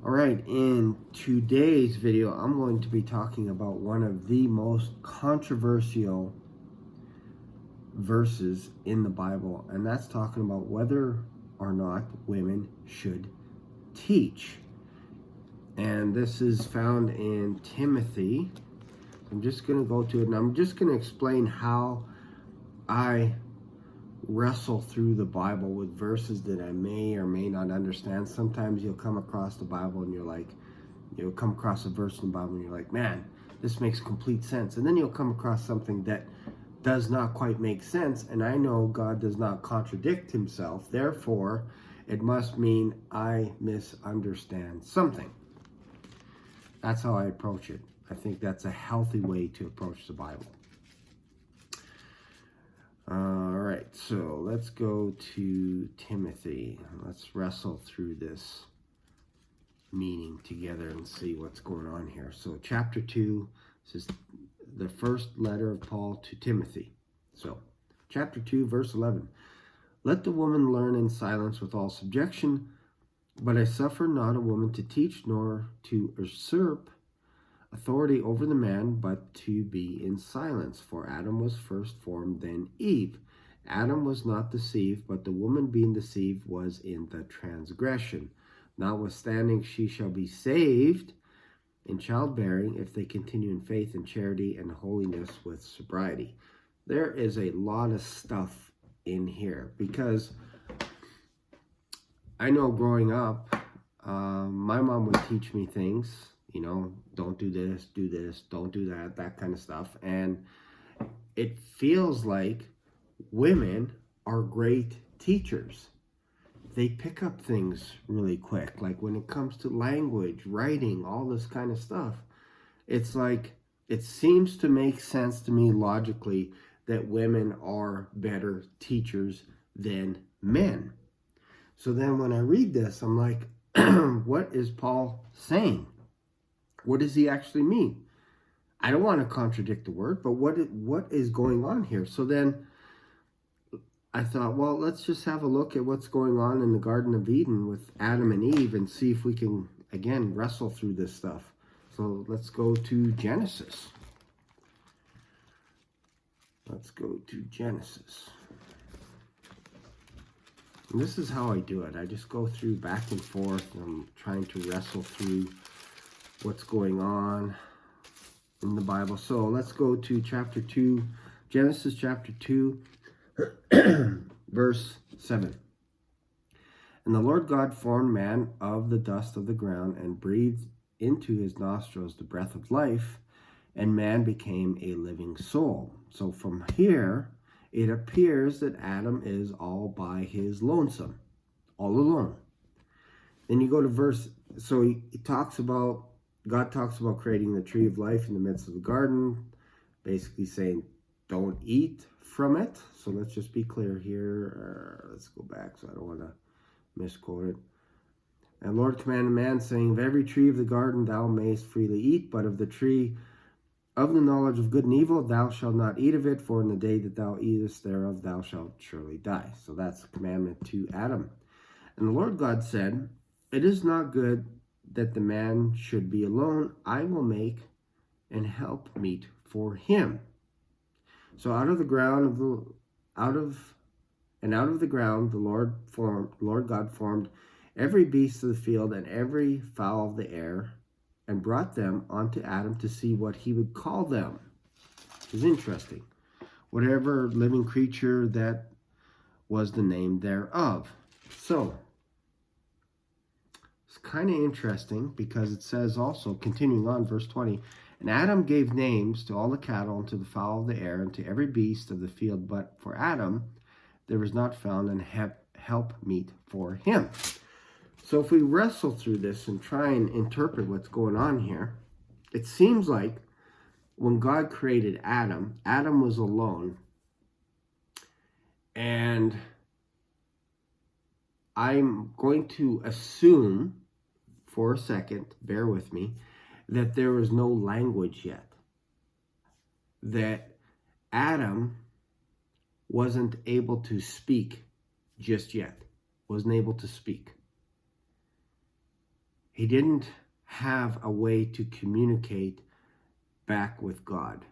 All right, in today's video, I'm going to be talking about one of the most controversial verses in the Bible, and that's talking about whether or not women should teach. And this is found in Timothy. I'm just going to go to it, and I'm just going to explain how I wrestle through the Bible with verses that I may or may not understand. Sometimes you'll come across the Bible and you'll come across a verse in the Bible and you're like, man, this makes complete sense. And then you'll come across something that does not quite make sense. And I know God does not contradict himself. Therefore, it must mean I misunderstand something. That's how I approach it. I think that's a healthy way to approach the Bible. All right, so let's go to Timothy. Let's wrestle through this meaning together and see what's going on here. So chapter 2, this is the first letter of Paul to Timothy. So chapter 2, verse 11. Let the woman learn in silence with all subjection, but I suffer not a woman to teach nor to usurp authority over the man, but to be in silence. For Adam was first formed, then Eve. Adam was not deceived, but the woman being deceived was in the transgression. Notwithstanding, she shall be saved in childbearing if they continue in faith and charity and holiness with sobriety. There is a lot of stuff in here because I know growing up, my mom would teach me things, don't do this, don't do that, that kind of stuff. And it feels like women are great teachers. They pick up things really quick. Like when it comes to language, writing, all this kind of stuff, it's like it seems to make sense to me logically that women are better teachers than men. So then when I read this, I'm like, what is Paul saying? What does he actually mean? I don't want to contradict the word, but what is going on here? So then I thought, well, let's just have a look at what's going on in the Garden of Eden with Adam and Eve and see if we can, again, wrestle through this stuff. So let's go to Genesis. Let's go to Genesis. And this is how I do it. I just go through back and forth. And I'm trying to wrestle through what's going on in the Bible. So let's go to chapter 2, Genesis chapter 2, verse 7. And the Lord God formed man of the dust of the ground and breathed into his nostrils the breath of life, and man became a living soul. So from here, it appears that Adam is all by his lonesome, all alone. Then you go to verse, so he talks about, God talks about creating the tree of life in the midst of the garden, basically saying, don't eat from it. So let's just be clear here. Let's go back so I don't want to misquote it. And Lord commanded man, saying, of every tree of the garden thou mayest freely eat, but of the tree of the knowledge of good and evil thou shalt not eat of it, for in the day that thou eatest thereof thou shalt surely die. So that's the commandment to Adam. And the Lord God said, it is not good that the man should be alone. I will make an help meet for him. So out of the ground the Lord God formed every beast of the field and every fowl of the air, and brought them unto Adam to see what he would call them. Which is interesting. Whatever living creature, that was the name thereof. So it's kind of interesting because it says also, continuing on, verse 20, and Adam gave names to all the cattle and to the fowl of the air and to every beast of the field, but for Adam there was not found an help meet for him. So if we wrestle through this and try and interpret what's going on here, it seems like when God created Adam, Adam was alone. And I'm going to assume for a second, bear with me, that there was no language yet. That Adam wasn't able to speak just yet. Wasn't able to speak. he didn't have a way to communicate back with God.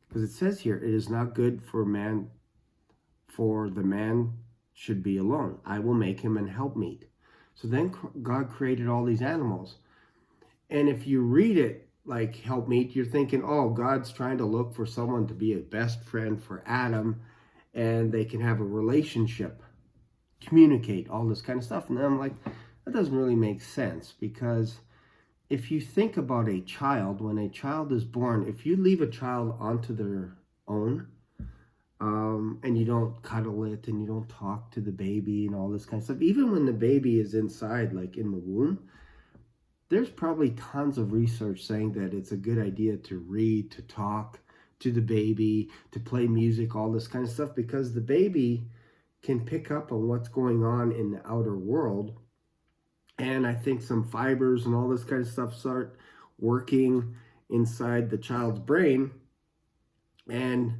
Because it says here, it is not good for the man should be alone. I will make him an helpmeet. So then God created all these animals. And if you read it like helpmeet, you're thinking, oh, God's trying to look for someone to be a best friend for Adam, and they can have a relationship, communicate, all this kind of stuff. And I'm like, that doesn't really make sense, because if you think about a child, when a child is born, if you leave a child onto their own, and you don't cuddle it and you don't talk to the baby and all this kind of stuff, even when the baby is inside, like in the womb, there's probably tons of research saying that it's a good idea to read, to talk to the baby, to play music, all this kind of stuff, because the baby can pick up on what's going on in the outer world. And I think some fibers and all this kind of stuff start working inside the child's brain. And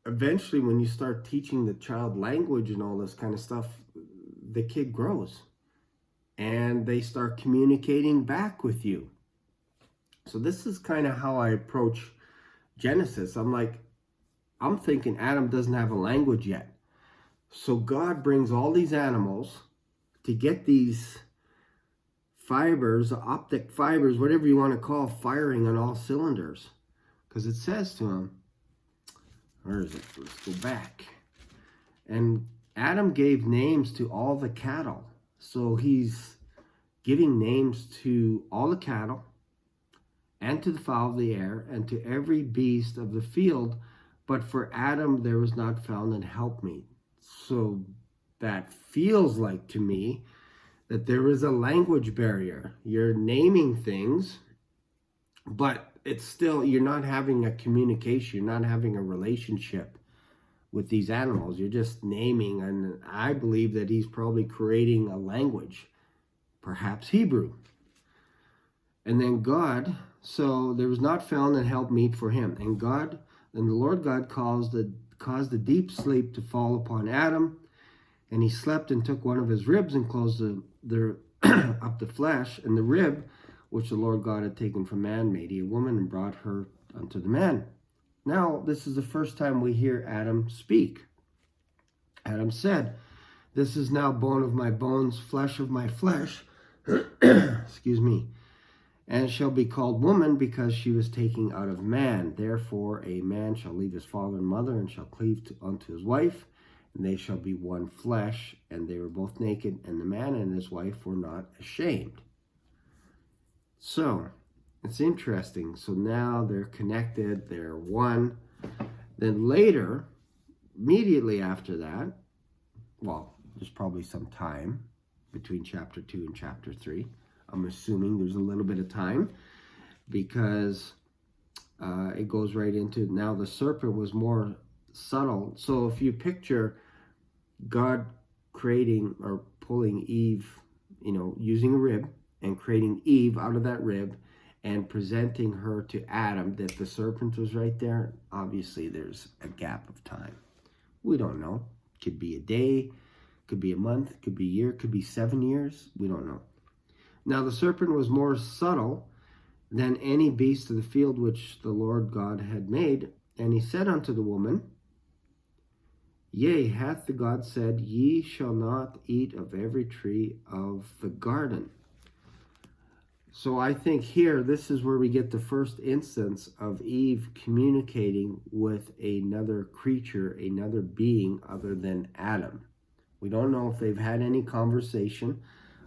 eventually, when you start teaching the child language and all this kind of stuff, the kid grows and they start communicating back with you. So this is kind of how I approach Genesis. I'm thinking Adam doesn't have a language yet. So God brings all these animals to get these fibers, optic fibers, whatever you want to call, firing on all cylinders. Because it says to him, where is it? Let's go back. And Adam gave names to all the cattle. So he's giving names to all the cattle and to the fowl of the air and to every beast of the field. But for Adam, there was not found an helpmeet. So that feels like to me that there is a language barrier. You're naming things, but it's still, you're not having a communication, you're not having a relationship with these animals. You're just naming, and I believe that he's probably creating a language, perhaps Hebrew. And then God, so there was not found an helpmeet for him. And the Lord God caused a deep sleep to fall upon Adam, and he slept and took one of his ribs and closed up the flesh, and the rib which the Lord God had taken from man made he a woman and brought her unto the man. Now, this is the first time we hear Adam speak. Adam said, this is now bone of my bones, flesh of my flesh, excuse me, and shall be called woman because she was taken out of man. Therefore a man shall leave his father and mother and shall cleave unto his wife, and they shall be one flesh. And they were both naked, and the man and his wife were not ashamed. So, it's interesting. So now they're connected, they're one. Then later, immediately after that, well, there's probably some time between chapter 2 and chapter 3. I'm assuming there's a little bit of time, because it goes right into, now the serpent was more subtle. So if you picture God creating or pulling Eve, using a rib and creating Eve out of that rib and presenting her to Adam, that the serpent was right there, obviously there's a gap of time. We don't know. Could be a day, could be a month, could be a year, could be 7 years. We don't know. Now the serpent was more subtle than any beast of the field which the Lord God had made. And he said unto the woman, Yea, hath the God said, Ye shall not eat of every tree of the garden. So I think here, this is where we get the first instance of Eve communicating with another creature, another being other than Adam. We don't know if they've had any conversation.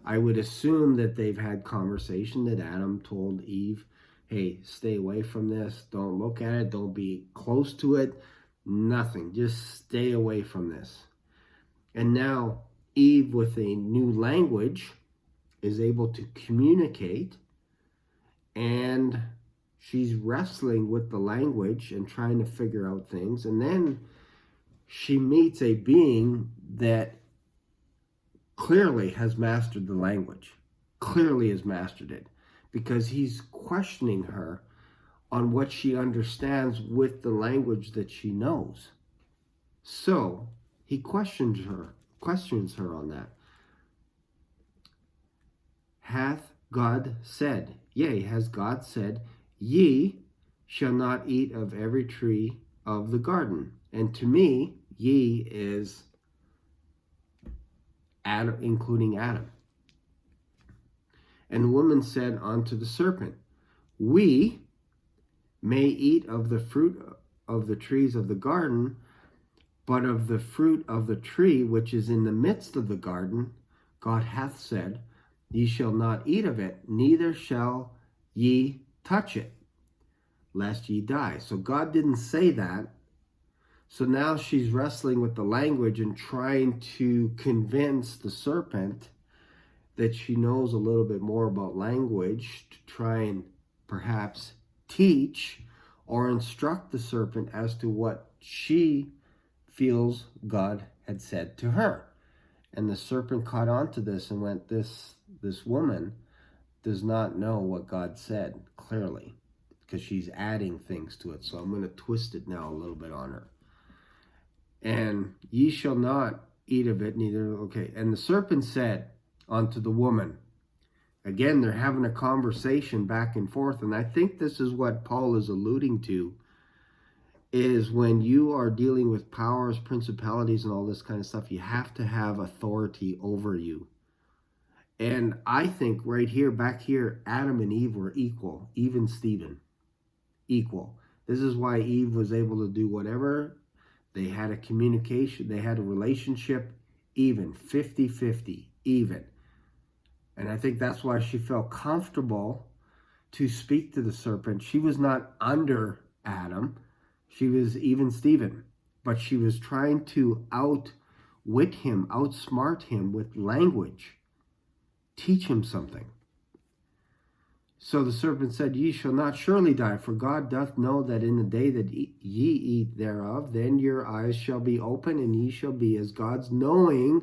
I would assume that they've had conversation, that Adam told Eve, hey, stay away from this. Don't look at it. Don't be close to it. Nothing. Just stay away from this. And now Eve, with a new language, is able to communicate, and she's wrestling with the language and trying to figure out things. And then she meets a being that clearly has mastered the language, clearly has mastered it, because he's questioning her on what she understands with the language that she knows. So he questions her on that. Hath God said, yea, has God said, ye shall not eat of every tree of the garden. And to me, ye is Adam, including Adam. And the woman said unto the serpent, we may eat of the fruit of the trees of the garden, but of the fruit of the tree which is in the midst of the garden, God hath said, ye shall not eat of it, neither shall ye touch it, lest ye die. So God didn't say that. So now she's wrestling with the language and trying to convince the serpent that she knows a little bit more about language to try and perhaps teach or instruct the serpent as to what she feels God had said to her. And the serpent caught on to this and went, this woman does not know what God said clearly, because she's adding things to it. So I'm going to twist it now a little bit on her. And ye shall not eat of it, neither. Okay. And the serpent said unto the woman, again, they're having a conversation back and forth. And I think this is what Paul is alluding to, is when you are dealing with powers, principalities, and all this kind of stuff, you have to have authority over you. And I think right here, back here, Adam and Eve were equal, even Stephen, equal. This is why Eve was able to do whatever. They had a communication, they had a relationship, even, 50-50, even. And I think that's why she felt comfortable to speak to the serpent. She was not under Adam. She was even Stephen. But she was trying to outwit him, outsmart him with language. Teach him something. So the serpent said, ye shall not surely die, for God doth know that in the day that ye eat thereof, then your eyes shall be open, and ye shall be as gods, knowing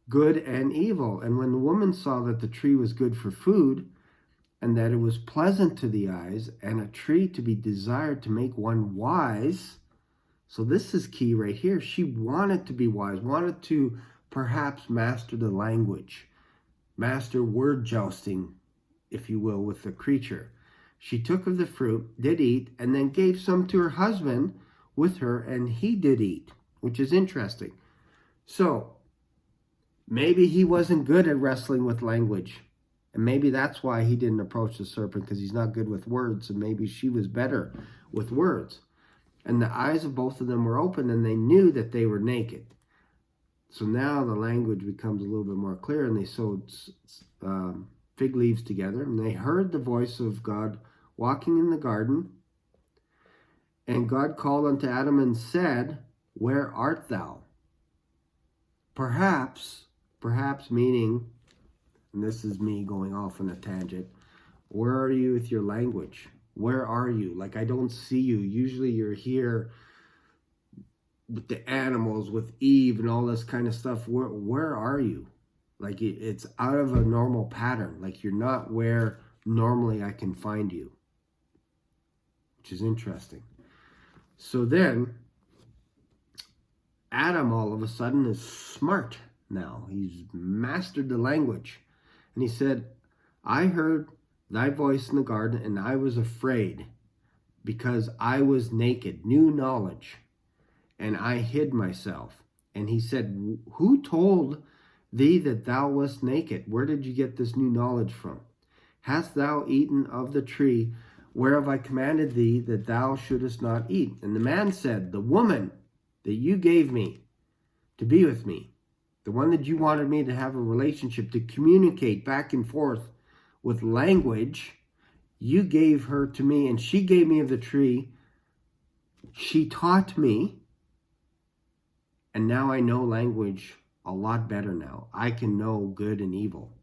good and evil. And when the woman saw that the tree was good for food, and that it was pleasant to the eyes, and a tree to be desired to make one wise. So this is key right here. She wanted to be wise, wanted to perhaps master the language, master word jousting, if you will, with the creature. She took of the fruit, did eat, and then gave some to her husband with her, and he did eat, which is interesting. So maybe he wasn't good at wrestling with language. And maybe that's why he didn't approach the serpent, because he's not good with words. And maybe she was better with words. And the eyes of both of them were open, and they knew that they were naked. So now the language becomes a little bit more clear, and they sewed fig leaves together, and they heard the voice of God walking in the garden. And God called unto Adam and said, where art thou? Perhaps meaning, and this is me going off on a tangent, where are you with your language? Where are you? Like, I don't see you. Usually you're here with the animals, with Eve and all this kind of stuff. Where are you? Like, it's out of a normal pattern. Like, you're not where normally I can find you, which is interesting. So then Adam all of a sudden is smart now. He's mastered the language. And he said, I heard thy voice in the garden, and I was afraid, because I was naked, new knowledge, and I hid myself. And he said, who told thee that thou wast naked? Where did you get this new knowledge from? Hast thou eaten of the tree whereof I commanded thee that thou shouldest not eat? And the man said, the woman that you gave me to be with me, the one that you wanted me to have a relationship, to communicate back and forth with language, you gave her to me, and she gave me of the tree. She taught me, and now I know language a lot better now. I can know good and evil.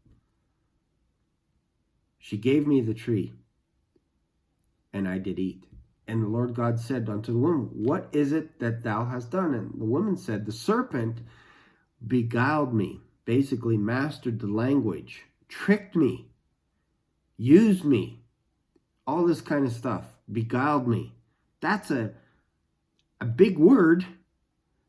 She gave me the tree, and I did eat. And the Lord God said unto the woman, what is it that thou hast done? And the woman said, the serpent beguiled me, basically mastered the language, tricked me, used me, all this kind of stuff, beguiled me. That's a big word.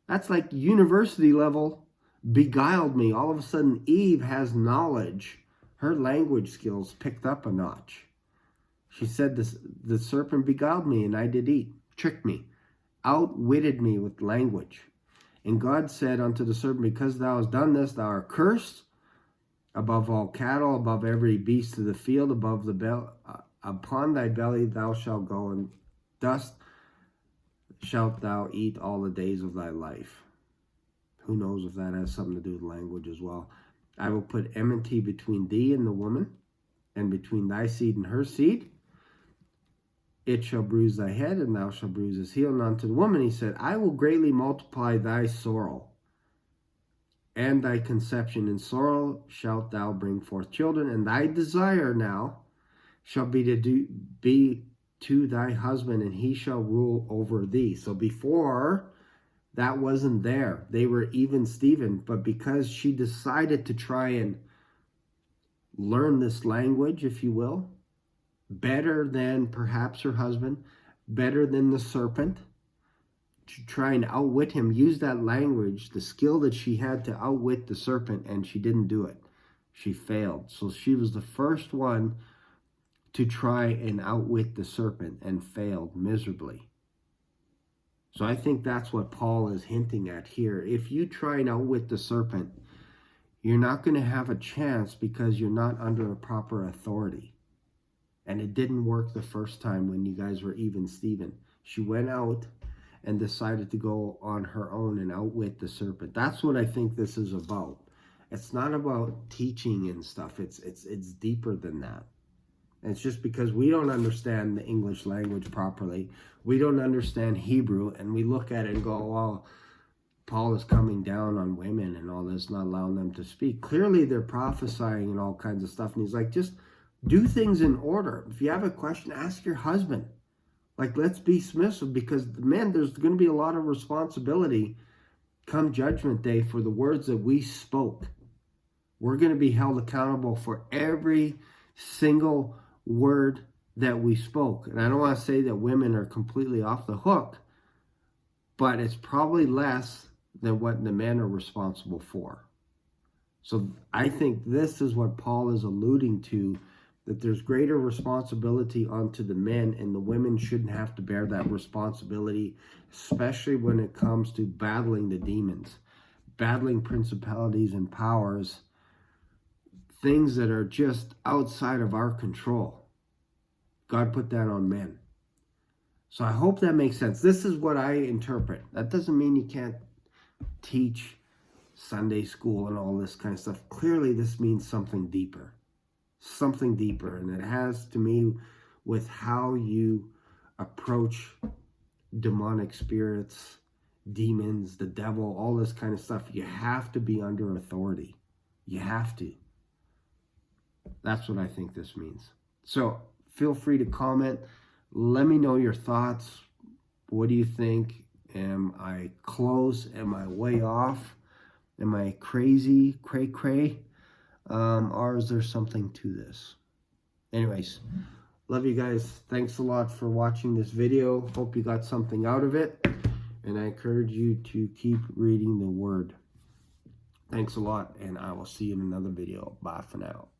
That's like university level, beguiled me. All of a sudden, Eve has knowledge. her language skills picked up a notch. She said, the serpent beguiled me, and I did eat, tricked me, outwitted me with language. And God said unto the serpent, because thou hast done this, thou art cursed above all cattle, above every beast of the field, above upon thy belly thou shalt go, and dust shalt thou eat all the days of thy life. Who knows if that has something to do with language as well. I will put enmity between thee and the woman, and between thy seed and her seed. It shall bruise thy head, and thou shalt bruise his heel. And unto the woman he said, I will greatly multiply thy sorrow and thy conception. In sorrow shalt thou bring forth children, and thy desire now shall be to thy husband, and he shall rule over thee. So before, that wasn't there. They were even Stephen, but because she decided to try and learn this language, if you will, better than perhaps her husband, better than the serpent, to try and outwit him, use that language, the skill that she had to outwit the serpent, and she didn't do it. She failed. So she was the first one to try and outwit the serpent and failed miserably. So I think that's what Paul is hinting at here. If you try and outwit the serpent, you're not going to have a chance because you're not under a proper authority. And it didn't work the first time when you guys were even Stephen. She went out and decided to go on her own and outwit the serpent. That's what I think this is about. It's not about teaching and stuff. It's deeper than that. And it's just because we don't understand the English language properly. We don't understand Hebrew, and we look at it and go, well, Paul is coming down on women and all this, not allowing them to speak. Clearly they're prophesying and all kinds of stuff. And he's like, just do things in order. If you have a question, ask your husband. Like, let's be submissive, because, man, there's going to be a lot of responsibility come judgment day for the words that we spoke. We're going to be held accountable for every single word that we spoke. And I don't want to say that women are completely off the hook, but it's probably less than what the men are responsible for. So I think this is what Paul is alluding to, that there's greater responsibility onto the men, and the women shouldn't have to bear that responsibility, especially when it comes to battling the demons, battling principalities and powers, things that are just outside of our control. God put that on men. So I hope that makes sense. This is what I interpret. That doesn't mean you can't teach Sunday school and all this kind of stuff. Clearly, this means something deeper. Something deeper, and it has to me with how you approach demonic spirits, demons, the devil, all this kind of stuff. You have to be under authority. You have to. That's what I think this means. So feel free to comment. Let me know your thoughts. What do you think? Am I close? Am I way off? Am I crazy? Cray? Or is there something to this? Anyways, love you guys. Thanks a lot for watching this video. Hope you got something out of it. And I encourage you to keep reading the word. Thanks a lot, and I will see you in another video. Bye for now.